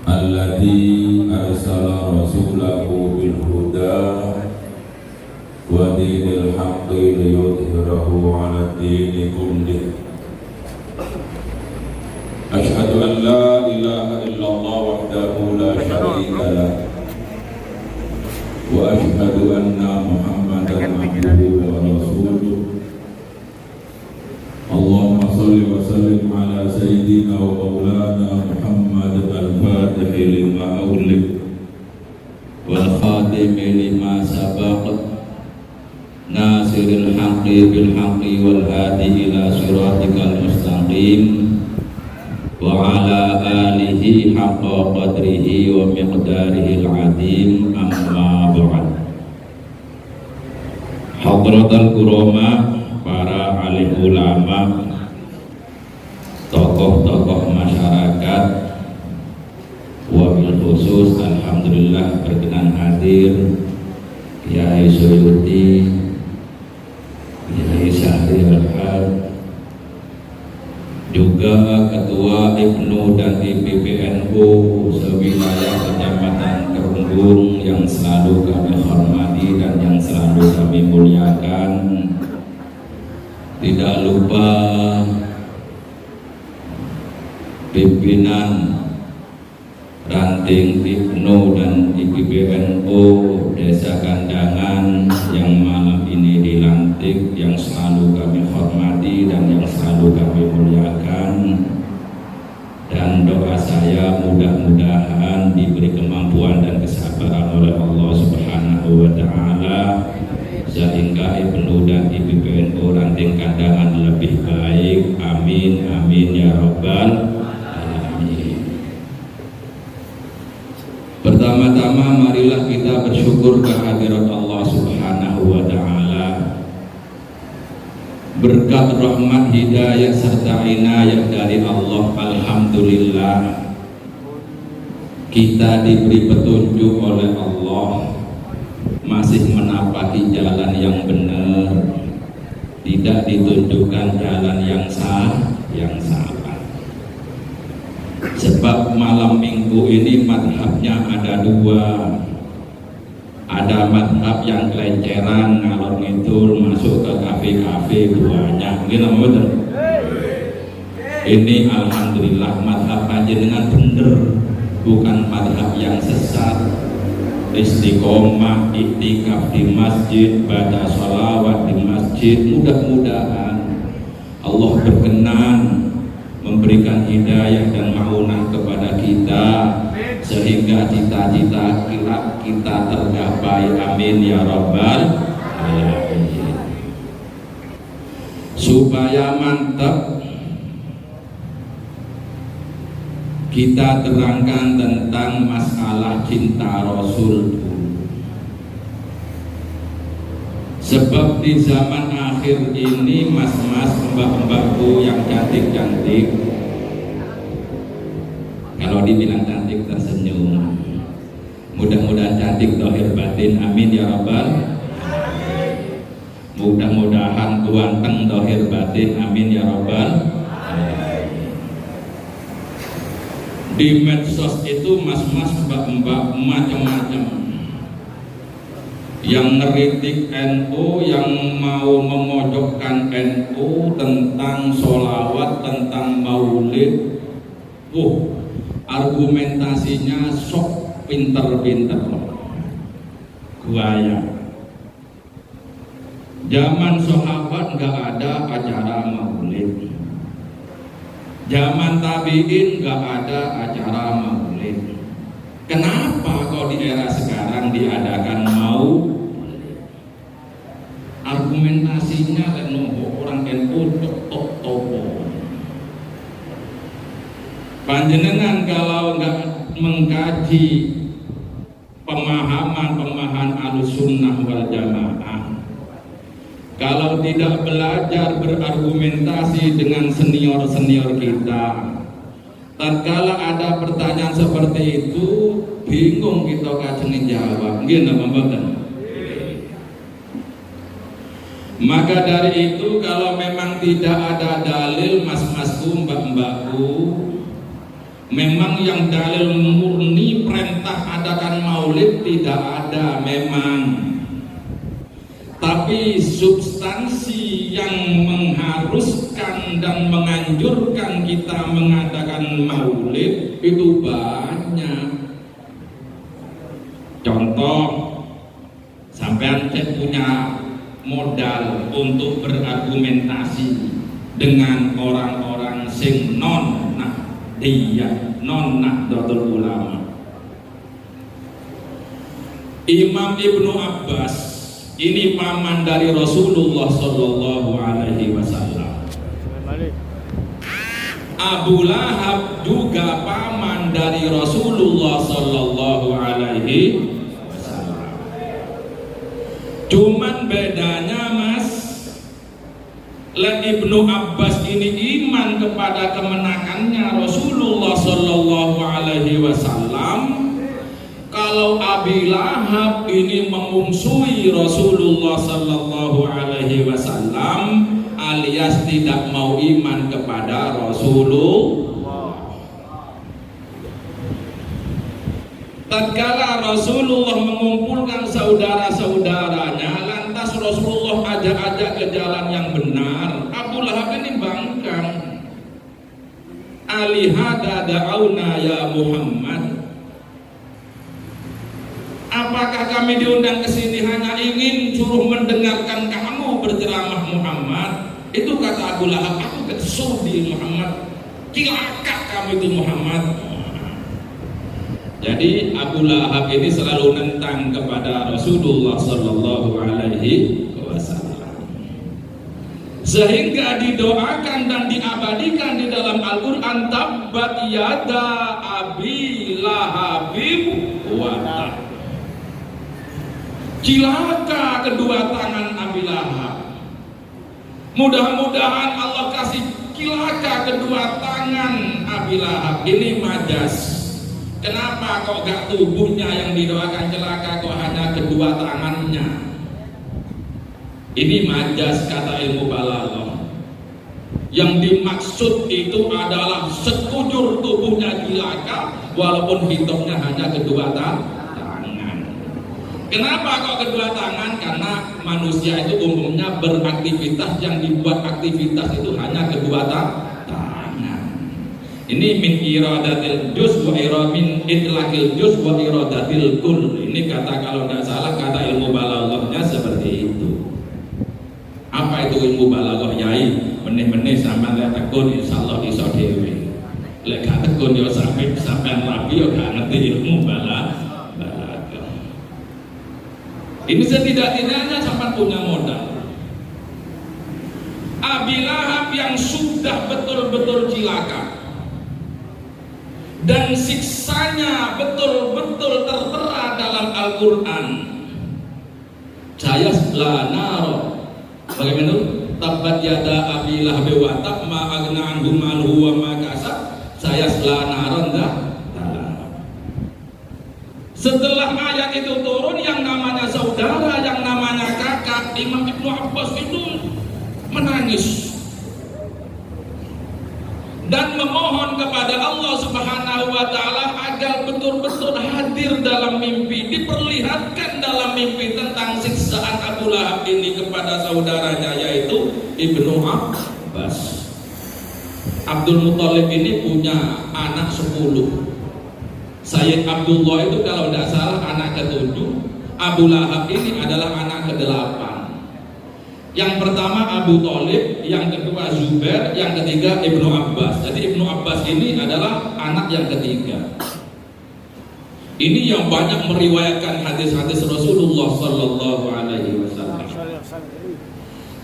alladzi arsala rasulahu bil huda wa dinil haqqi liyudhhirahu 'ala dini kullih. Asyhadu an la ilaha illallah wahdahu la syarika lah wa asyhadu anna Muhammadan abduhu wa rasuluh. Allahumma salli wa sallim ala sayyidina wa maulana Muhammad al-Fatih lima ulik wal khatim lima sabaq nasiril haqqi bil haqqi wal hadi ila siratikal mustaqim wa ala alihi haqqa qadrihi wa miqdarihi al-azim, amma ba'd. Hadratul kurama, para alim ulama, tokoh-tokoh masyarakat, wabil khusus alhamdulillah berkenan hadir Kiai Suyuti, Kiai Syahriul Haq, juga Ketua Ibnu dan IPPNU sewilayah Kecamatan Kerunggung yang selalu kami hormati dan yang selalu kami muliakan. Tidak lupa pimpinan Ranting Ibnu dan IPPNU Desa Kandangan yang malam ini dilantik, yang selalu kami hormati dan yang selalu kami muliakan. Dan doa saya mudah-mudahan diberi kemampuan dan kesabaran oleh Allah Subhanahu wa Ta'ala, sehingga Ibnu dan IPPNU Ranting Kandangan lebih baik. Amin, amin ya rabbal alamin. Pertama-tama marilah kita bersyukur kehadirat Allah Subhanahu wa Ta'ala. Berkat rahmat, hidayah serta inayah dari Allah, alhamdulillah kita diberi petunjuk oleh Allah, masih menapaki jalan yang benar, tidak ditunjukkan jalan yang salah. Sebab malam minggu ini madhabnya ada dua. Ada madhab yang kelenceran, ngalor ngidul, masuk ke kafe-kafe banyak. Ini alhamdulillah madhab panjenengan bener, bukan madhab yang sesat. Istiqomah, iktikaf di masjid, baca sholawat di masjid. Mudah-mudahan Allah berkenan memberikan hidayah dan maunah kepada kita, sehingga cita-cita kita tergapai. Amin ya rabbal alamin. Supaya mantap, kita terangkan tentang masalah cinta Rasul. Sebab di zaman akhir ini mas-mas, mbak-mbakku yang cantik-cantik, kalau dibilang cantik tersenyum, mudah-mudahan cantik dohir batin. Amin ya rabbal. Mudah-mudahan ganteng dohir batin. Amin ya rabbal. Di medsos itu mas-mas, mbak-mbak macam-macam yang ngeritik NU, yang mau memojokkan NU tentang sholawat, tentang maulid. Argumentasinya sok pinter-pinter, buaya. Zaman sahabat nggak ada acara maulid, zaman tabiin nggak ada acara maulid. Kenapa kok di era sekarang diadakan maulid? Argumentasinya kan orang NU tok topo. Panjenengan kalau nggak mengkaji pemahaman Ahlussunnah wal Jamaah, kalau tidak belajar berargumentasi dengan senior-senior kita, tatkala ada pertanyaan seperti itu, bingung kita kajeng jawab. Nggih napa mboten? Maka dari itu, kalau memang tidak ada dalil, mas-masku, mbak-mbakku, Memang yang dalil murni perintah adakan maulid tidak ada memang. Tapi substansi yang mengharuskan dan menganjurkan kita mengadakan maulid itu banyak. Contoh, sampean punya modal untuk berargumentasi dengan orang-orang sing non Nahdlatul Ulama. Imam Ibnu Abbas ini paman dari Rasulullah Sallallahu Alaihi Wasallam. Abu Lahab juga paman dari Rasulullah Sallallahu Alaihi Wasallam. Cuman bedanya Mas, Ibnu Abbas ini iman kepada kemenangannya Rasulullah Sallallahu Alaihi Wasallam. Kalau Abi Lahab ini memusuhi Rasulullah Sallallahu Alaihi Wasallam, alias tidak mau iman kepada Rasulullah. Tatkala Rasulullah mengumpulkan saudara-saudaranya, lantas Rasulullah ajak-ajak ke jalan yang benar, Abu Lahab ini bangkang. Alihada da'auna ya Muhammad. Apakah kami diundang ke sini hanya ingin suruh mendengarkan kamu berceramah Muhammad? Itu kata Abu Lahab, aku kesudi Muhammad. Cilaka kamu itu Muhammad. Jadi Abu Lahab ini selalu nentang kepada Rasulullah Sallallahu Alaihi Wasallam, sehingga didoakan dan diabadikan di dalam Al-Quran, tabbat yada Abi Lahabib wa tab. Cilaka kedua tangan Abi Lahab. Mudah-mudahan Allah kasih cilaka kedua tangan Abi Lahab. Ini majas. Kenapa kok gak tubuhnya yang didoakan celaka, kok hanya kedua tangannya? Ini majas kata ilmu balaghah. Yang dimaksud itu adalah sekujur tubuhnya celaka, walaupun hitungnya hanya kedua tangan. Kenapa kok kedua tangan? Karena manusia itu umumnya beraktivitas, yang dibuat aktivitas itu hanya kedua tangan. Ini min iradatil juz wa min itlaqil juz wa iradatil kull. Ini kata, kalau tidak salah kata ilmu balaghahnya seperti itu. Apa itu ilmu balaghah yai? Meneh-meneh sampean lek tekun insyaallah iso dhewe. Lek gak tekun yo sampean rapi yo gak ngerti ilmu balaghah. Ini setidak-tidaknya sampean punya modal. Abi Lahab yang sudah betul-betul cilaka dan siksanya betul-betul tertera dalam Al-Quran. Sayasla naro, bagaimana? Tabbat yada Abi Lahab wa tab ma aghna anhu maluhu wa ma kasab sayasla naron dah. Setelah ayat itu turun, yang namanya saudara, yang namanya kakak Imam Ibnu Abbas itu menangis dan memohon kepada Allah Subhanahu wa Ta'ala agar betul-betul hadir dalam mimpi, diperlihatkan dalam mimpi tentang siksaan Abu Lahab ini kepada saudaranya, yaitu Ibnu Abbas. Abdul Muthalib ini punya anak 10. Sayyid Abdullah itu kalau tidak salah anak ke-7. Abu Lahab ini adalah anak ke-8. Yang pertama Abu Thalib, yang kedua Zubair, yang ketiga Ibnu Abbas. Jadi Ibnu Abbas ini adalah anak yang ketiga. Ini yang banyak meriwayatkan hadis-hadis Rasulullah Sallallahu Alaihi Wasallam.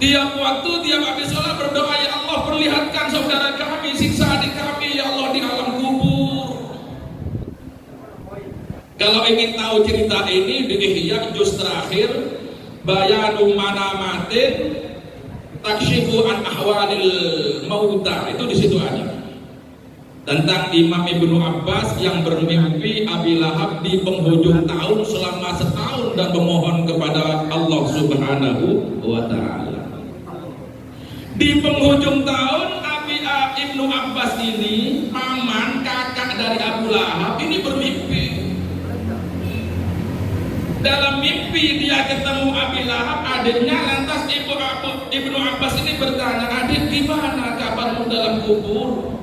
Tiap waktu, tiap habis sholat berdoa, ya Allah perlihatkan saudara kami, siksa adik kami ya Allah di alam kubur. Kalau ingin tahu cerita ini di Ihya juz terakhir, Bayanu manamatin takshifu an ahwalil mauta, itu di situ ada tentang Imam Ibnu Abbas yang bermimpi Abi Lahab di penghujung tahun selama setahun dan memohon kepada Allah Subhanahu wa Ta'ala. Di penghujung tahun Ibnu Abbas ini paman, kakak Lahab ini bermimpi. Dalam mimpi dia ketemu Abu Lahab, adiknya. Lantas Ibnu Abbas ini bertanya, adik gimana kabarmu dalam kubur?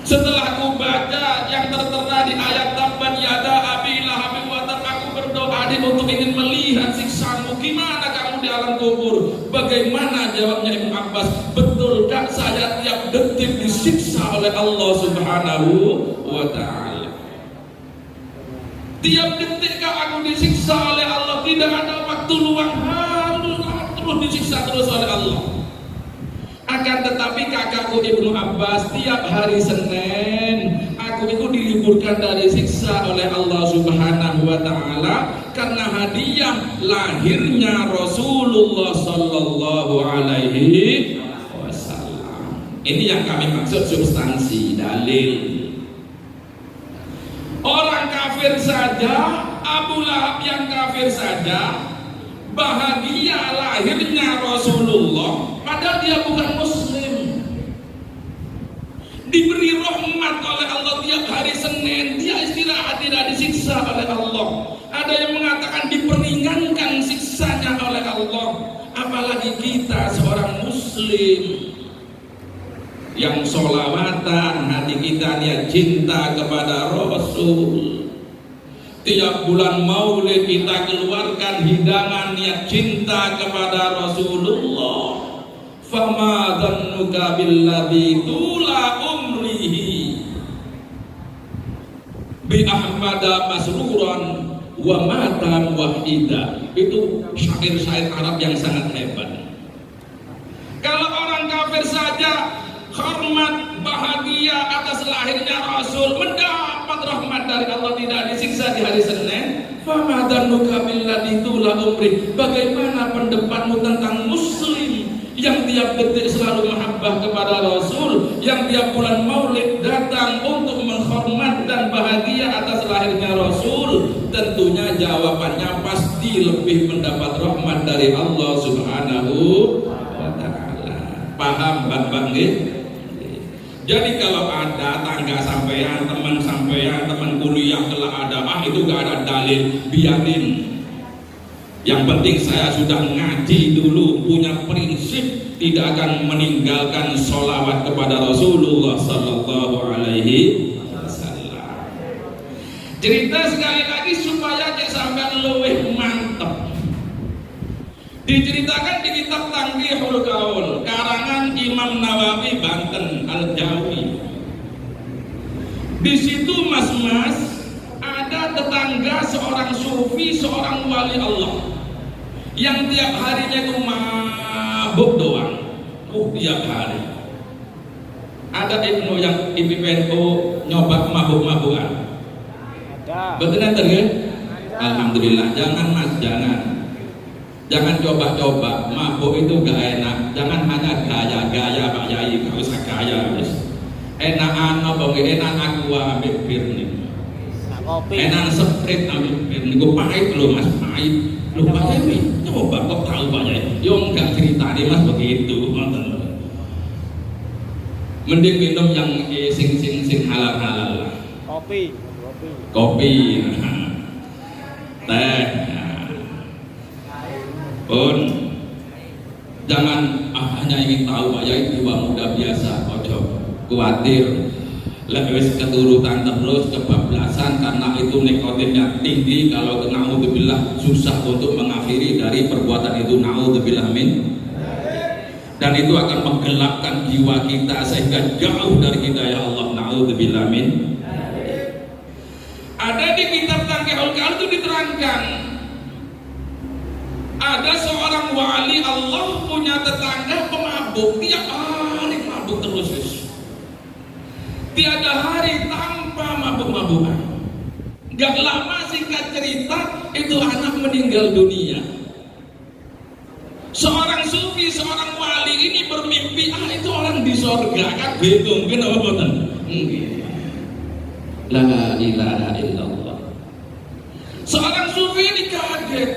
Setelah aku baca yang tertera di ayat tabbat yada Abi Lahab wa tab, aku berdoa adik untuk ingin melihat siksamu. Gimana kamu di alam kubur? Bagaimana jawabnya Ibnu Abbas? Betul kan saya tiap detik disiksa oleh Allah Subhanahu wa ta'ala. Tiap detik aku disiksa oleh Allah, tidak ada waktu luang, terus disiksa terus oleh Allah. Akan tetapi kakakku Ibnu Abbas, tiap hari Senin aku itu diliburkan dari siksa oleh Allah Subhanahu wa ta'ala karena hadiah lahirnya Rasulullah sallallahu alaihi wasallam. Ini yang kami maksud substansi dalil. Orang kafir saja, Abu Lahab yang kafir saja bahagia lahirnya Rasulullah, padahal dia bukan muslim. Diberi rahmat oleh Allah tiap hari Senin, dia istirahat, tidak disiksa oleh Allah. Ada yang mengatakan diperingankan siksanya oleh Allah. Apalagi kita seorang muslim yang sholawatan, hati kita niat cinta kepada Rasul. Tiap bulan Maulid kita keluarkan hidangan niat cinta kepada Rasulullah. Fama dhannuka billadzi tula umrihi bi Ahmada masruran wa mata wahida. Itu syair-syair Arab yang sangat hebat. Kalau orang kafir saja hormat bahagia atas lahirnya Rasul, mendapat rahmat dari Allah, tidak disiksa di hari Senin. Fama dhannuka billadzi tula umri. Bagaimana pendapatmu tentang muslim yang tiap detik selalu mahabbah kepada Rasul, yang tiap bulan Maulid datang untuk menghormat dan bahagia atas lahirnya Rasul? Tentunya jawabannya pasti lebih mendapat rahmat dari Allah Subhanahu wa ta'ala. Paham Bang nggih? Jadi kalau ada tangga sampean, teman kuliah kelak ada, itu gak ada dalil, biarin. Yang penting saya sudah ngaji dulu, punya prinsip tidak akan meninggalkan sholawat kepada Rasulullah sallallahu alaihi wasallam. Cerita sekali lagi supaya cek sampean luwih mantep. Diceritakan di kitab Tanqihul Qaul karangan Imam Nawawi Banten Al-Jawi. Di situ mas-mas ada tetangga seorang sufi, seorang wali Allah yang tiap harinya itu mabuk doang. Tiap hari. Ada Ibnu yang IPPNU nyoba mabuk-mabukan. Betul nanti kan? Alhamdulillah. Jangan mas, jangan coba-coba. Mabuk itu gak enak. Jangan hanya gaya-gaya Pak Yai, gak usah gaya. Enak apa enak aku ambil bir nih. Enak sprite ambil bir nih. Gue pahit loh mas, pahit. Loh Pak Yai, coba kok tahu Pak Yai? Yo enggak cerita nih mas begitu. Mending minum yang sing halal-halal lah. Kopi. Teh. Pun jangan hanya ingin tahu Pak Yai jiwa muda biasa, ojo khawatir wis keturutan terus kebablasan karena itu nikotinnya tinggi. Kalau naudzubillah susah untuk mengakhiri dari perbuatan itu, naudzubillah min. Dan itu akan menggelapkan jiwa kita sehingga jauh dari hidayah Allah, naudzubillah min. Ada di kitab Tanqihul Qaul itu diterangkan ada seorang wali Allah punya tetangga pemabuk, tiap hari mabuk terus. Tiada hari tanpa mabuk-mabukan. Gak lama singkat cerita itu anak meninggal dunia. Seorang sufi, seorang wali ini bermimpi, itu orang di sorga, kan bingung, kenapa boten? La ilaha illallah. Seorang sufi ini kaget.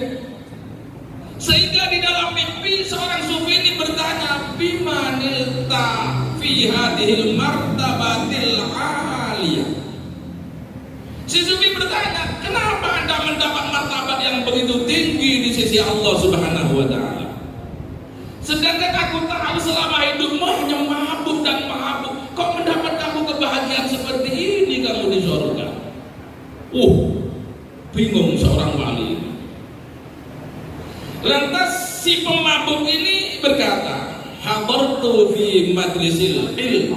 Sehingga di dalam mimpi seorang sufi ini bertanya, "Bima nilta fi hadhil martabatil aliyah?" Si Sufi bertanya, kenapa Anda mendapat martabat yang begitu tinggi di sisi Allah Subhanahu wa Ta'ala? Sedangkan aku tahu selama hidupmu hanya mabuk dan mabuk. Kok mendapat kamu kebahagiaan seperti ini kamu di surga? Bingung seorang wali. Lantas si pemabuk ini berkata, hadartu fi majlisil ilm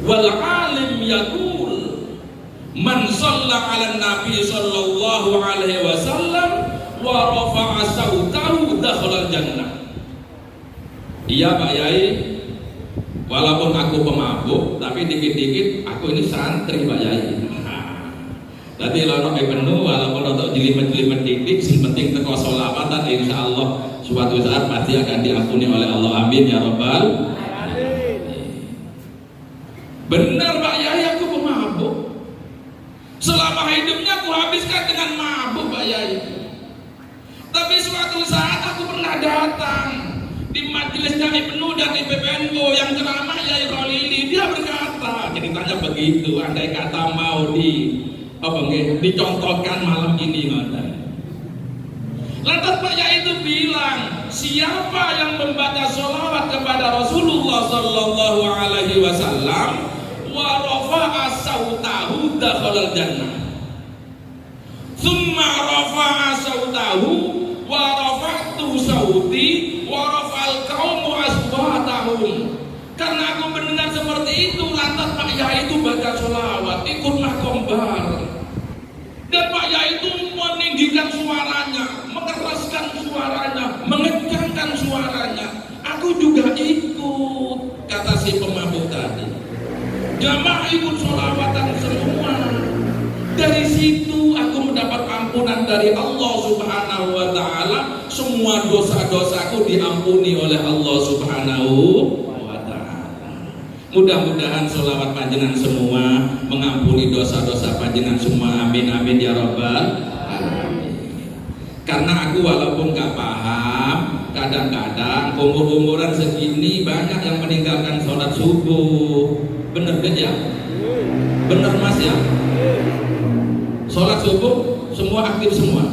wal alim yaqul man shalla 'ala nabi sallallahu alaihi wasallam wa rafa'a sautahu dakhala jannah. Iya Pak Yai, walaupun aku pemabuk tapi dikit-dikit aku ini santri Pak Yai. Jadi lono penuh walaupun untuk jelimet-jelimet titik, yang penting teko sholawatan, insya Allah suatu saat pasti akan diampuni oleh Allah. Amin ya Rabbal. Benar Pak Yai, aku pemabuk. Selama hidupnya aku habiskan dengan mabuk Pak Yai. Tapi suatu saat aku pernah datang di majelisnya Ibnu dan IPPNU yang ceramah Yai Khalili. Dia berkata, ceritanya begitu, andai kata mau dicontohkan malam ini ngoten. Lantas Pak Yai itu bilang, siapa yang membaca sholawat kepada Rasulullah sallallahu alaihi wasallam wa rafa'a sautahu dakhalal jannah. Tsumma rafa'a sautahu wa rafa'tu sauti wa rafa'al qaumu aswatahum. Karena aku mendengar seperti itu, lantas Pak Yai itu baca sholawat, ikutlah kombar. Dan Pak Yai itu meninggikan suaranya, mengeraskan suaranya, mengencangkan suaranya. Aku juga ikut, kata si pemabuk tadi. Jamaah ikut sholawatan semua. Dari situ aku mendapat ampunan dari Allah Subhanahu wa Ta'ala. Semua dosa-dosaku diampuni oleh Allah Subhanahu. Mudah-mudahan sholawat panjenengan semua mengampuni dosa-dosa panjenengan semua. Amin amin ya Rabbal alamin. Karena aku walaupun gak paham, kadang-kadang umur-umuran segini banyak yang meninggalkan sholat subuh. Bener kan ya? Bener Mas ya? Sholat subuh semua aktif semua.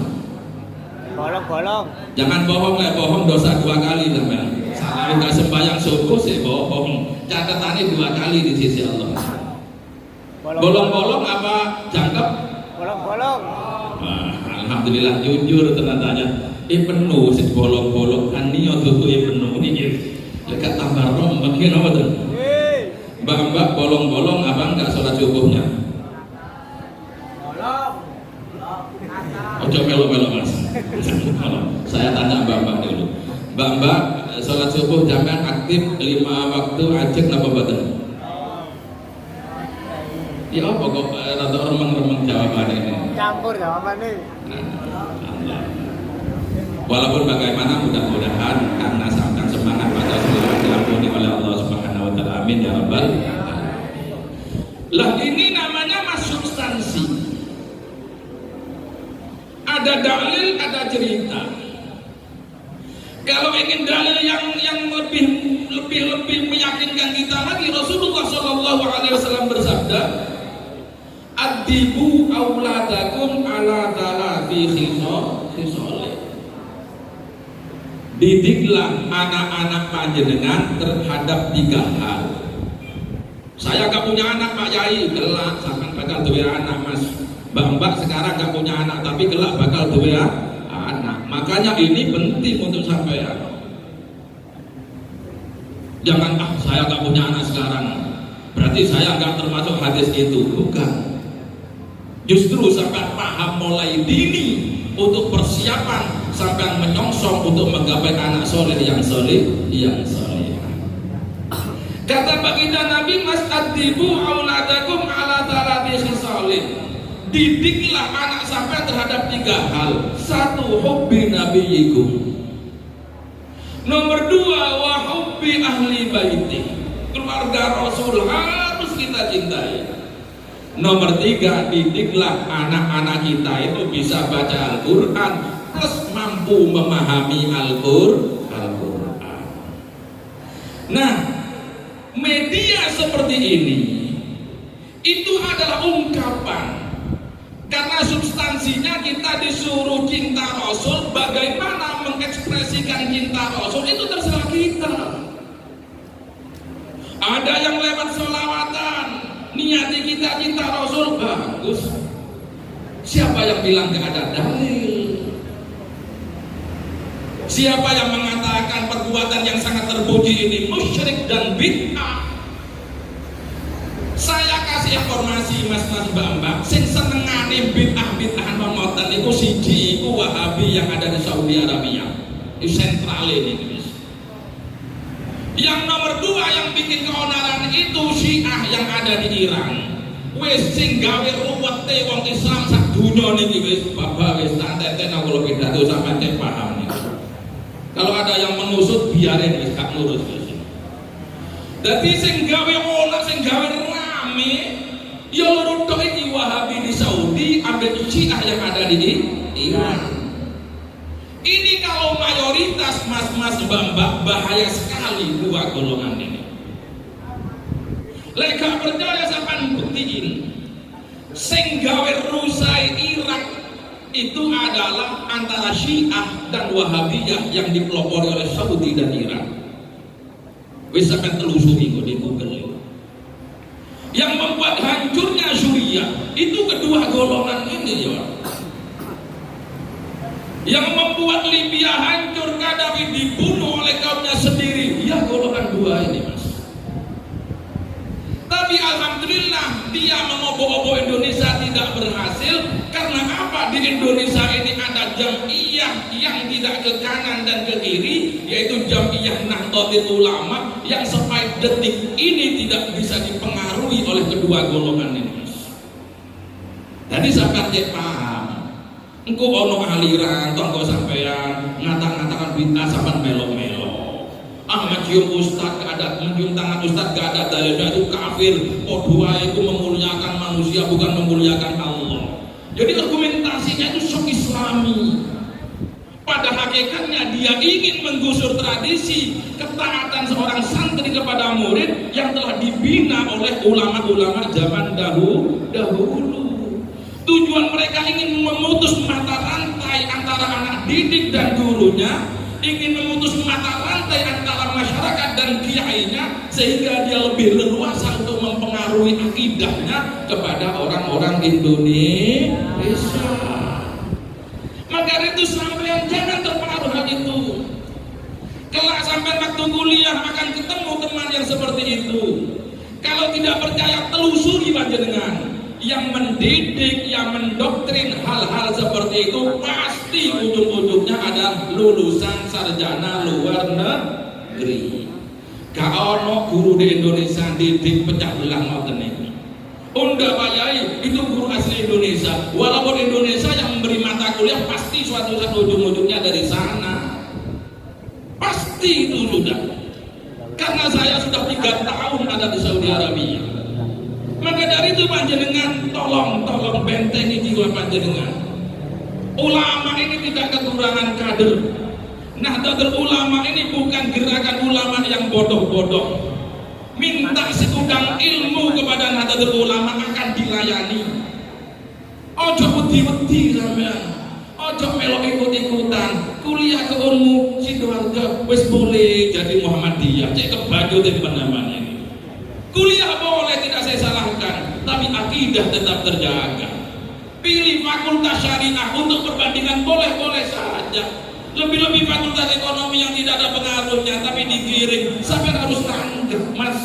Bolong-bolong. Jangan bohong lah, bohong dosa 2 kali teman. Salah nggak sembahyang subuh sih bohong. Catatannya 2 kali di sisi Allah. Bolong-bolong apa jangkep? Bolong-bolong. Alhamdulillah jujur ternyata. Penuh sih bolong-bolong. Anio tuh penuh ini. Lekat tambah rom, bagaimana apa tuh? Mbak bolong-bolong abang nggak sholat subuhnya? Ojo melo-melo Mas. Saya tanya mbak-mbak dulu. Mbak-mbak sholat subuh jangan aktif 5 waktu ajek napa boten? Ya apa kok rada remeng-remeng jawabannya ini? Campur jawabannya. Walaupun bagaimana mudah-mudahan karena sampai semangat pada sholawat diampuni oleh Allah Subhanahu wa Ta'ala. Amin ya Rabbal alamin. Lah ini namanya mas substansi. Ada dalil, ada cerita. Kalau ingin dalil yang lebih meyakinkan kita lagi, Rasulullah Shallallahu Alaihi Wasallam bersabda, "Adibu auladakum ala talati khisal." Didiklah anak-anak panjenengan terhadap 3 hal. Saya gak punya anak Pak Yai, kelak sampean bakal duwe anak Mas. Mbak sekarang gak punya anak tapi kelak bakal duwe anak. Makanya ini penting untuk sampean. Jangan saya gak punya anak sekarang, berarti saya gak termasuk hadis itu. Bukan. Justru sampean paham mulai dini untuk persiapan sampean menyongsong untuk menggapai anak soleh yang soleh. Kata baginda Nabi, Mas adibu auladakum ala talati khisalin. Didiklah anak sampai terhadap 3 hal. 1. Hubbi nabiyikum. Nomor 2, wa hubbi ahli baiti. Keluarga Rasul harus kita cintai. Nomor 3, didiklah anak-anak kita itu bisa baca Al-Quran plus mampu memahami Al-Quran. Nah, media seperti ini itu adalah ungkapan Karena substansinya kita disuruh cinta Rasul, bagaimana mengekspresikan cinta Rasul itu terserah kita. Ada yang lewat sholawatan, niati kita cinta Rasul, bagus. Siapa yang bilang gak ada dalil? Siapa yang mengatakan perbuatan yang sangat terpuji ini musyrik dan bid'ah? Saya kasih informasi mas-mas mbak-mbak, sing senengane bid'ah ngoten niku siji iku Wahabi yang ada di Saudi Arabia. Di sentral ini. Yang nomor 2 yang bikin keonaran itu Syiah yang ada di Iran. Wis sing gawe ruwete wong Islam sak dunya niki wis bapak wis tak teten kalau pidato sampean cek paham nih. Kalau ada yang menusut biarin wis gak nurut wis. Dadi sing gawe olah sing gawe rame ya loro tok iki Wahabi di Saudi ambek Syiah yang ada di Iran. Ini kalau mayoritas mas-mas mbak-mbak bahaya sekali dua golongan ini. Lek gak percaya sampean buktiin. Sing gawe rusai Irak itu adalah antara Syiah dan Wahabiyah yang dipelopori oleh Saudi dan Iran. Wis sampean telusuri kok di Google. Yang membuat hancurnya Suriah itu kedua golongan ini ya. Yang membuat Libya hancur, Gaddafi dibunuh oleh kaumnya sendiri, ya golongan 2 ini mas. Tapi alhamdulillah dia mengobok-obok Indonesia tidak berhasil. Karena apa? Di Indonesia ini ada jam'iyah yang tidak ke kanan dan ke kiri, yaitu jam'iyah Nahdlatul Ulama yang sampai detik ini tidak bisa dipengaruhi oleh kedua golongan ini mas. Jadi sampai paham. Engko ono aliran tonggo sampean ngata-ngatakan bid'ah sampean melo-melo. Mencium ustaz gak ada, mencium tangan ustaz gak ada dalilnya itu kafir. Podua itu memuliakan manusia bukan memuliakan Allah. Jadi argumentasinya itu sok Islami. Pada hakikatnya dia ingin menggusur tradisi ketaatan seorang santri kepada murid yang telah dibina oleh ulama-ulama zaman dahulu. Tujuan mereka ingin memutus mata rantai antara anak didik dan gurunya, ingin memutus mata rantai antara masyarakat dan kiainya, sehingga dia lebih leluasa untuk mempengaruhi akidahnya kepada orang-orang Indonesia. Maka itu sampean jangan terpengaruh hal itu. Kelak sampai waktu kuliah akan ketemu teman yang seperti itu. Kalau tidak percaya telusuri panjenengan. Yang mendidik, yang mendoktrin hal-hal seperti itu pasti ujung-ujungnya ada lulusan sarjana luar negeri. Gak ono guru di Indonesia didik pecah belah ngoten iki. Unda Pak Yai itu guru asli Indonesia. Walaupun Indonesia yang memberi mata kuliah pasti suatu saat ujung-ujungnya dari sana. Pasti itu sudah. Karena saya sudah 3 tahun ada di Saudi Arabia. Maka dari itu panjenengan tolong bentengi jiwa panjenengan. Ulama ini tidak kekurangan kader. Nahdlatul Ulama ini bukan gerakan ulama yang bodoh-bodoh. Minta segudang ilmu kepada Nahdlatul Ulama akan dilayani. Ojo wedi-wedi sampean. Ojo melok ikut-ikutan. Kuliah ke Unmu Sidoarjo wis boleh jadi Muhammadiyah. Cek kebajo di namanya ini. Kuliah boleh, tidak saya salahkan, tapi akidah tetap terjaga. Pilih fakultas syariah untuk perbandingan boleh-boleh saja. Lebih-lebih fakultas ekonomi yang tidak ada pengaruhnya, tapi digiring, sampai harus tanggap mas.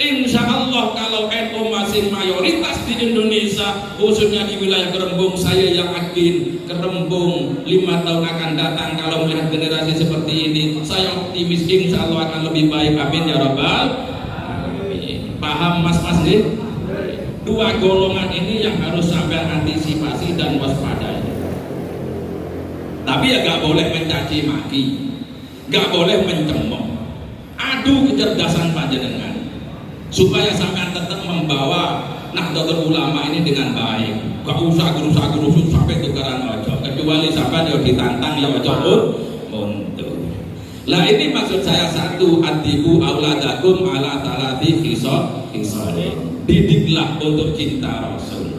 Insya Allah kalau NU masih mayoritas di Indonesia, khususnya di wilayah Kerembung, saya yang yakin Kerembung 5 tahun akan datang kalau melihat generasi seperti ini, saya optimis insya Allah akan lebih baik. Amin ya Rabbal. Paham mas-mas nih? 2 golongan ini yang harus sampai antisipasi dan waspadai. Tapi ya gak boleh mencaci maki, gak boleh mencemooh. Adu kecerdasan panjenengan supaya sampai tetap membawa Nahdlatul Ulama ini dengan baik. Gak usah gerusa-gerusu sampai tukaran ojo. Kecuali sampai dia ditantang ya ojo pun mundur. Lah ini maksud saya satu, adibu auladakum ala talati khisalin. Didiklah untuk cinta Rasul.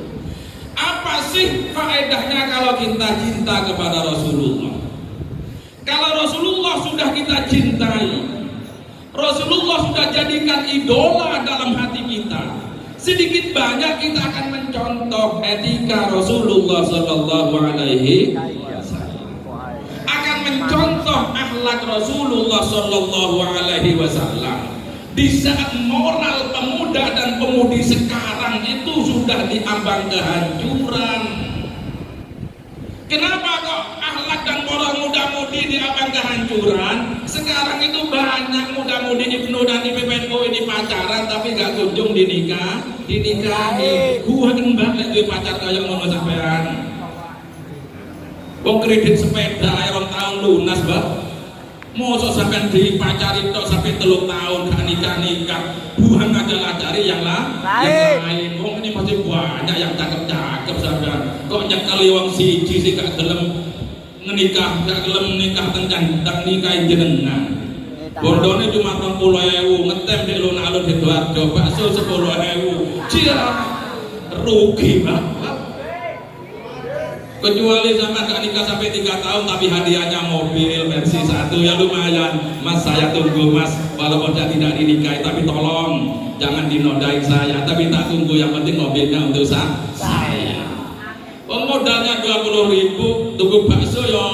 sih faedahnya kalau kita cinta kepada Rasulullah? Kalau Rasulullah sudah kita cintai, Rasulullah sudah jadikan idola dalam hati kita, sedikit banyak kita akan mencontoh etika Rasulullah Sallallahu Alaihi Wasallam, akan mencontoh akhlak Rasulullah Sallallahu Alaihi Wasallam. Di saat moral pemuda dan pemudi sekarang itu sudah diambang kehancuran. Kenapa kok akhlak dan moral muda-mudi diambang kehancuran? Sekarang itu banyak muda-mudi Ibnu dan IPPNU ini pacaran tapi gak kunjung dinikahi. Gua embak lagi pacar kayak ngono sampean. Wong kredit sepeda ayo tahun lunas, Mbak. Mosok sampean dipacari tok sampai 3 tahun gak nikah. Buang aja cari yang lain. Wong ini masih banyak yang cakep-cakep sampean. Kok nyekeli wong siji sih gak gelem menikah, gak gelem nikah tentang nikahin jenengan. Bondone cuma 20.000, ngetem di alun-alun Sidoarjo, bakso 10.000. Cira rugi banget. Kecuali sama gak nikah sampai 3 tahun tapi hadiahnya mobil versi 1 ya lumayan. Mas saya tunggu mas, walaupun saya tidak dinikahi tapi tolong jangan dinodain saya, tapi tak tunggu, yang penting mobilnya untuk saya. Oh modalnya 20.000 tunggu bakso ya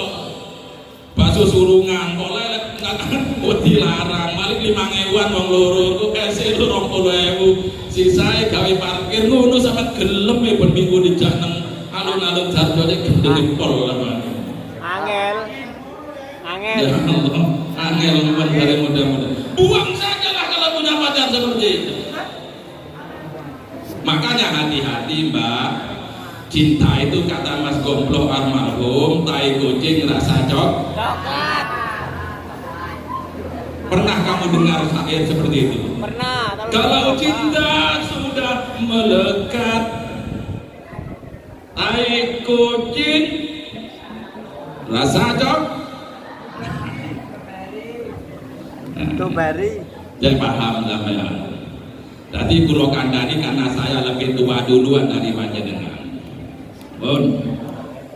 bakso surungan, oleh nggak dilarang, balik 5.000-an wong loro, kok kasih 20.000, sisai gawe parkir ngono sama gelem ya ben minggu di janeng alun-alun Jarjo aja gendeng pol lah. Angel. Ya Allah, angel ngomong dari muda-muda. Buang sajalah kalau punya pacar seperti itu. Makanya hati-hati Mbak. Cinta itu kata Mas Gombloh almarhum, tai kucing rasa coklat. Pernah kamu dengar syair seperti itu? Pernah. Kalau cinta sudah melekat, tai kucing rasa coklat. Strawberry. Jadi paham sampean. Jadi kula kandhani karena saya lebih tua duluan dari panjenengan. Pun.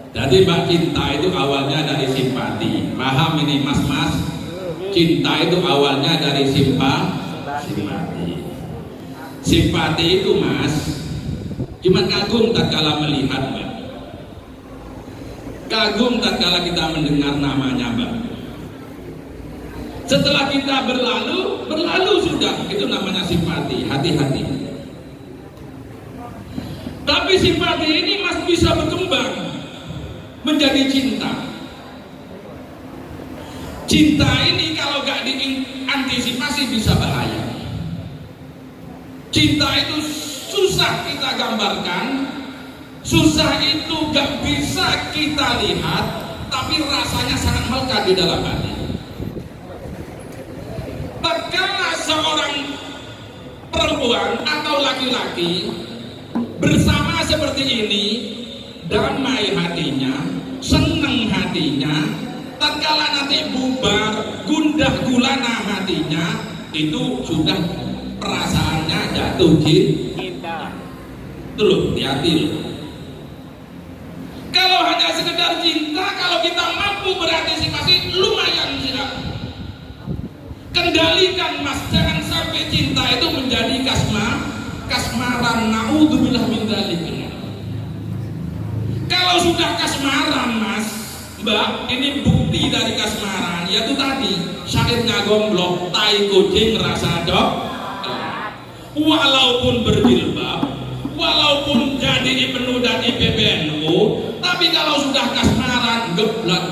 Jadi Mbak, cinta itu awalnya dari simpati. Paham ini Mas-mas? Cinta itu awalnya dari simpati. Simpati itu Mas, cuma kagum tatkala melihat Mbak. Kagum tatkala kita mendengar namanya Mbak. Setelah kita berlalu sudah, itu namanya simpati. Hati-hati. Tapi simpati ini Mas bisa berkembang menjadi cinta. Cinta ini kalau gak diantisipasi bisa bahaya. Cinta itu susah kita gambarkan, susah itu gak bisa kita lihat, tapi rasanya sangat melekat di dalam hati. Tatkala seorang perempuan atau laki-laki bersama seperti ini, damai hatinya, senang hatinya, tatkala nanti bubar, gundah gulana hatinya, itu sudah perasaannya jatuh cinta. Itu loh, hati-hati loh. Kalau hanya sekedar cinta, kalau kita mampu berantisipasi, lumayan sih. Kendalikan Mas, jangan sampai cinta itu menjadi kasmaran, naudzubillah min dzalik. Kalau sudah kasmaran Mas, Mbak, ini bukti dari kasmaran, yaitu tadi syairnya Gombloh, tai kucing rasa coklat. Walaupun berjilbab, walaupun jadi IPNU dan IPPNU, tapi kalau sudah kasmaran, geblak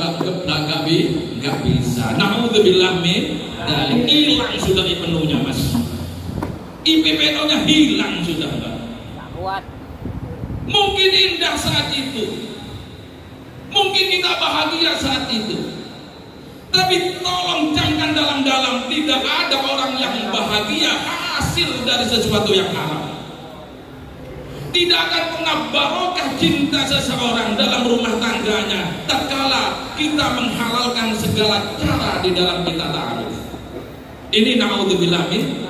gak bisa. Naudzubillah min dzalik, hilang sudah IPNU-nya Mas. IPPNU-nya hilang sudah Mbak. Kuat. Mungkin indah saat itu, mungkin kita bahagia saat itu, tapi tolong camkan dalam-dalam, tidak ada orang yang bahagia hasil dari sesuatu yang haram. Tidak akan pernah barokah cinta seseorang dalam rumah tangganya tatkala kita menghalalkan segala cara di dalam kita ta'aruf. Ini naudzubillah min.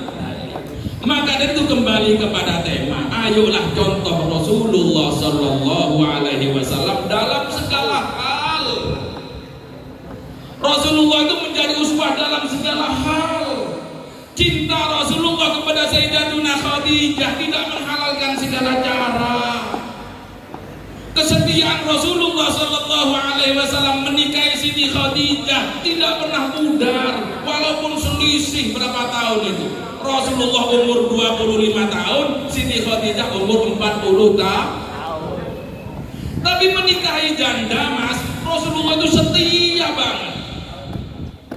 Maka itu kembali kepada tema, ayolah contoh Rasulullah Sallallahu Alaihi kepada Sayyidatuna Khadijah tidak menghalalkan segala cara. Kesetiaan Rasulullah Sallallahu Alaihi Wasallam menikahi Siti Khadijah tidak pernah pudar, walaupun selisih berapa tahun itu. Rasulullah umur 25 tahun, Siti Khadijah umur 40 tahun. Tapi menikahi janda, Mas, Rasulullah itu setia banget.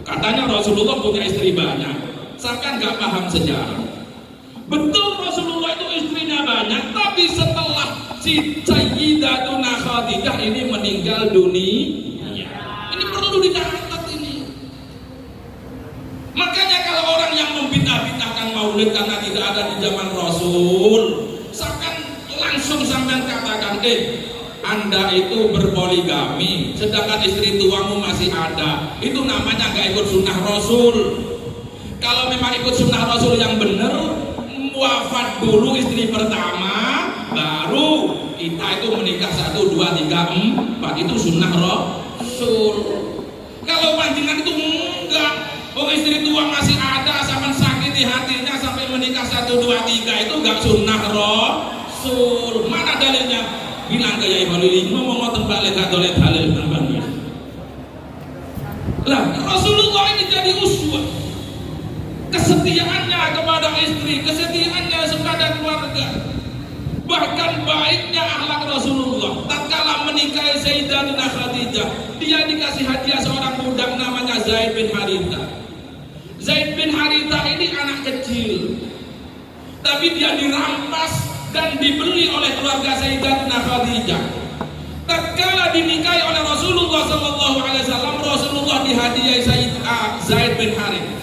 Katanya Rasulullah punya istri banyak, seakan gak paham sejarah. Betul Rasulullah itu istrinya banyak, tapi setelah si Sayyidatuna Khadijah ini meninggal dunia, ini perlu dicatat ini. Makanya kalau orang yang membid'ah-bid'ahkan maulid karena tidak ada di zaman Rasul, seakan langsung sampai katakan, Anda itu berpoligami, sedangkan istri tuamu masih ada. Itu namanya gak ikut sunnah Rasul. Kalau memang ikut sunnah Rasul yang benar, wafat dulu istri pertama, baru kita itu menikah 1, 2, 3, 4. Itu sunnah Rasul. Kalau panjangan itu enggak, istri tua masih ada, sampai sakiti hatinya sampai menikah 1, 2, 3, itu enggak sunnah Rasul. Mana dalilnya? Bilang ke Yai Khalili, ngomong tembak lekat oleh dalil namanya. Lah Rasulullah ini jadi uswah. Kesetiaannya kepada istri, kesetiaannya kepada keluarga, bahkan baiknya akhlak Rasulullah. Tatkala menikahi Sayyidatuna Khadijah, dia dikasih hadiah seorang budak namanya Zaid bin Haritha. Zaid bin Haritha ini anak kecil, tapi dia dirampas dan dibeli oleh keluarga Sayyidatuna Khadijah. Tatkala dinikahi oleh Rasulullah Sallallahu Alaihi Wasallam, Rasulullah dihadiahi Zaid bin Haritha.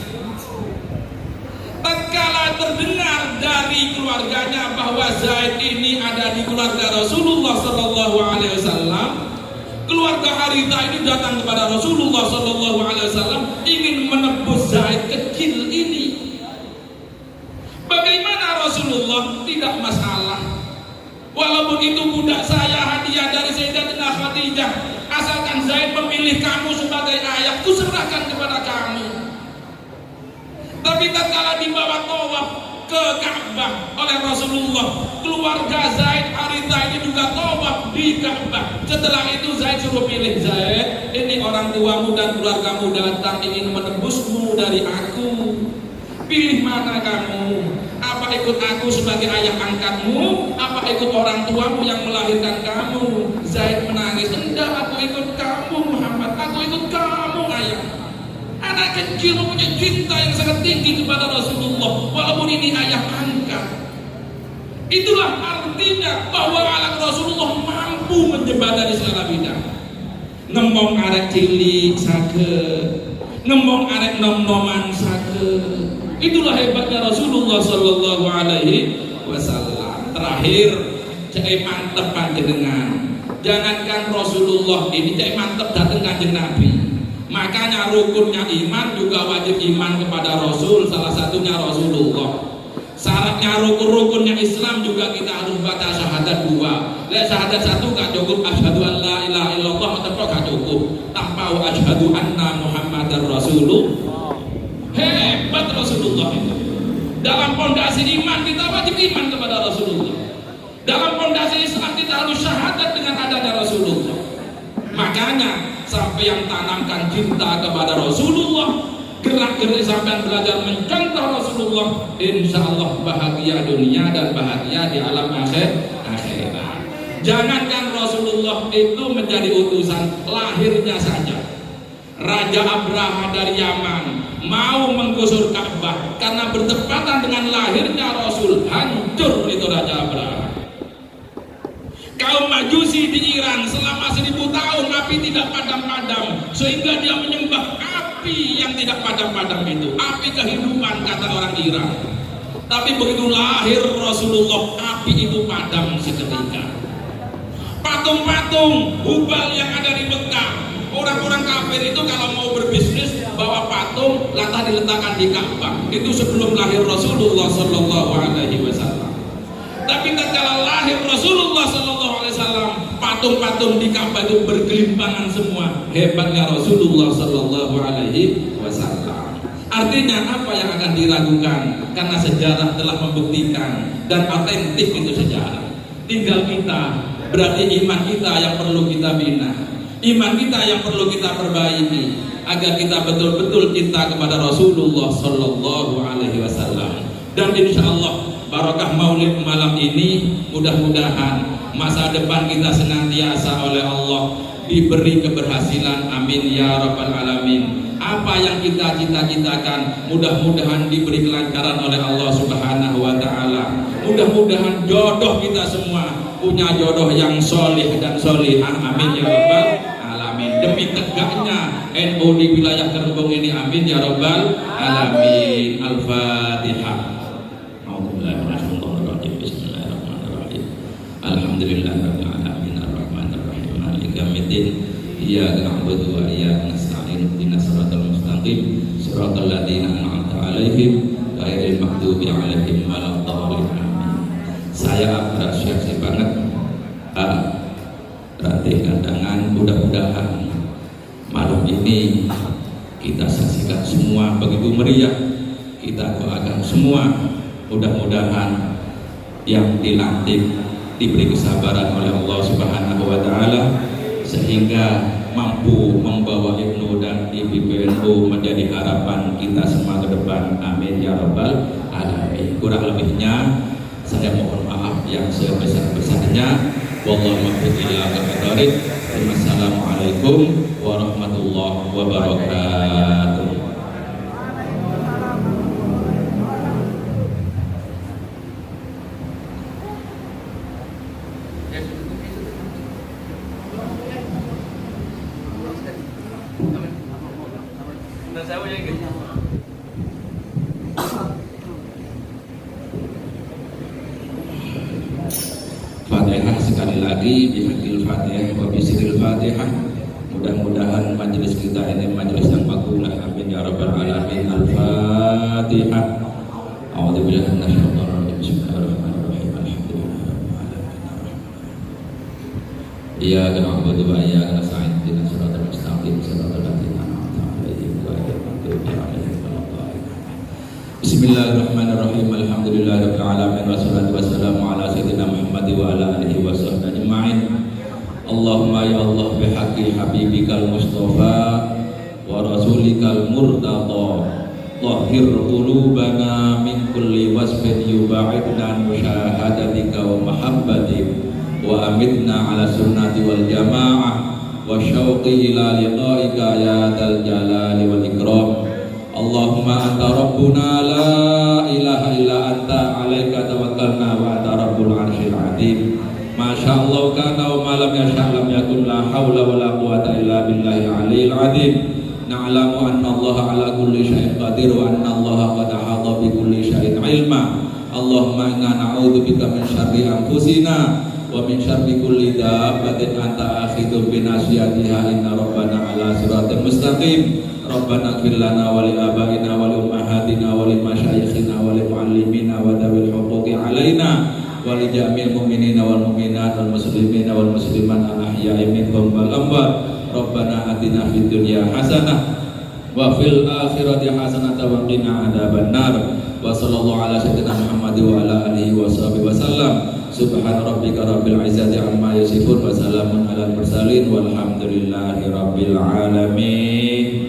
Tatkala terdengar dari keluarganya bahwa Zaid ini ada di keluarga Rasulullah Sallallahu Alaihi Wasallam, keluarga Haritha ini datang kepada Rasulullah Sallallahu Alaihi Wasallam ingin menebus Zaid kecil ini. Bagaimana Rasulullah? Tidak masalah. Walaupun itu budak saya hadiah dari Sayyidatuna Khadijah, asalkan Zaid memilih kamu sebagai ayah, ku serahkan kepada kamu. Tapi tatkala dibawa tawaf ke Ka'bah oleh Rasulullah, keluarga Zaid Haritha ini juga tawaf di Ka'bah. Setelah itu Zaid suruh pilih, Zaid, ini orang tuamu dan keluargamu datang ingin menebusmu dari aku. Pilih mana kamu? Apa ikut aku sebagai ayah angkatmu? Apa ikut orang tuamu yang melahirkan kamu? Zaid menangis, enggak, aku ikut kamu Muhammad, aku ikut kamu ayah. Anak kecil punya cinta yang sangat tinggi kepada Rasulullah, walaupun ini ayah angkat. Itulah artinya bahwa anak Rasulullah mampu menjembatani segala bidang. Ngomong arek cilik sake, ngomong arek nom-noman sake. Itulah hebatnya Rasulullah Sallallahu Alaihi Wasallam. Terakhir, cek mantep panjenengan. Jangankan Rasulullah ini, cek mantep datang kanjeng Nabi. Makanya rukunnya iman juga wajib iman kepada Rasul, salah satunya Rasulullah. Syaratnya rukun-rukunnya Islam juga kita harus baca syahadat 2. Lek syahadat 1 gak cukup, asyhadu an la ilaha illallah tetap gak cukup. Tanpa asyhadu anna Muhammadar Rasulullah. Hebat Rasulullah itu. Dalam pondasi iman kita wajib iman kepada Rasulullah. Dalam pondasi Islam kita harus syahadat dengan adanya Rasulullah. Makanya sampai yang tanamkan cinta kepada Rasulullah, gerak-gerik sampai belajar mencontoh Rasulullah, insya Allah bahagia dunia dan bahagia di alam akhirat. Jangankan Rasulullah itu menjadi utusan, lahirnya saja Raja Abraha dari Yaman mau menggusur Ka'bah karena bertepatan dengan lahirnya Rasul, hancur itu Raja Abraha. Kaum Majusi di Iran selama 1000 tahun api tidak padam-padam, sehingga dia menyembah api yang tidak padam-padam itu, api kehidupan kata orang Iran. Tapi begitu lahir Rasulullah, api itu padam seketika. Patung-patung Hubal yang ada di Mekah, orang-orang kafir itu kalau mau berbisnis bawa patung lantas diletakkan di Ka'bah. Itu sebelum lahir Rasulullah Sallallahu Alaihi Wasallam. Tapi tatkala lahir Rasulullah Sallallahu Alaihi Wasallam, patung-patung di Ka'bah itu bergelimpangan semua. Hebatnya Rasulullah Sallallahu Alaihi Wasallam. Artinya apa yang akan diragukan? Karena sejarah telah membuktikan dan autentik itu sejarah. Tinggal kita, berarti iman kita yang perlu kita bina, iman kita yang perlu kita perbaiki agar kita betul-betul cinta kepada Rasulullah Sallallahu Alaihi Wasallam. Dan insya Allah barakah Maulid malam ini, mudah-mudahan masa depan kita senantiasa oleh Allah diberi keberhasilan, amin ya rabbal alamin. Apa yang kita cita-citakan mudah-mudahan diberi kelancaran oleh Allah Subhanahu wa taala. Mudah-mudahan jodoh kita semua punya jodoh yang solih dan solihah, amin ya rabbal alamin. Demi tegaknya NU di wilayah Kerembung ini, amin ya rabbal alamin. Al-Fatihah. Bismillahirrahmanirrahim. Alhamdulillahirabbil alamin arrahmanir rahim maliki yaumiddin. Iyyaka na'budu wa iyyaka nasta'in ihdinas siratal mustaqim siratal ladzina an'amta 'alaihim ghairil maghdubi 'alaihim waladdallin. Saya apresiasi banget Ranting Kandangan. Mudah-mudahan malam ini kita saksikan semua begitu meriah. Kita doakan semua mudah-mudahan yang dilantik diberi kesabaran oleh Allah Subhanahu wa taala sehingga mampu membawa Ibnu dan IPBNU menjadi harapan kita semua ke depan, amin ya rabbal alamin. Kurang lebihnya saya mohon maaf yang sebesar-besarnya. Wallahu a'lam. Wassalamualaikum warahmatullahi wabarakatuh. Fatihah sekali lagi, bihaqil Fatihah wa bisiril Fatihah. Mudah-mudahan majelis kita ini majelis yang makbul, amin ya rabbal alamin. Al-Fatihah. A'udzubillahi minasyaitonir rajim. Bismillahirrahmanirrahim. Alhamdulillahirabbil alamin. Iyyaka na'budu wa iyyaka nasta'in ihdinas siratal mustaqim siratal ladzina an'amta 'alaihim ghairil maghdubi 'alaihim waladdallin. Bismillahirrahmanirrahim. Alhamdulillahirabbil alamin wassalatu wassalamu ala sayyidina Muhammad wa ala alihi washabbihi ajma'in. Allahumma ya Allah bihaqqi habibikal mustafa wa rasulikal murtada tahhir qulubana min kulli wasfin yuba'idna musyahadatika wa mahabbatik wa amitna ala sunnati wal jamaah wa syauqi ila liqa'ika ya dzal jalali wal ikram. Allahumma anta rabbuna la ilaha illa anta alaika tawakkalna wa anta rabbul arsyil azim. Masya Allah kana wa ma lam yasha' lam yakun, la haula wa la quwata illa billahi aliyil azim. Na'lamu anna Allah ala kulli syai'in qadir wa anna Allah qad ahata bi kulli syai'in ilma. Allahumma inna na'udzubika min syarri anfusina wa min syarri kulli dabbatin anta akhidhu bi nasiyatiha, inna rabbana ala siratal mustaqim. Rabbana ighfir lana wa li abaina wa li ummahatina wa li masyayikhina wa li muallimina wa dawil huquqi alaina wa li jami'il mu'minina wal mu'minat wal muslimina wal muslimat al ahya'i minhum wal amwat. Rabbana atina fid dunya hasanah wa fil akhirati hasanah wa qina adzabannar. Wa sallallahu ala sayyidina Muhammad wa ala alihi wa sahbihi wasallam. Subhana rabbika rabbil izzati amma yasifun wa salamun alal mursalin walhamdulillahi rabbil alamin.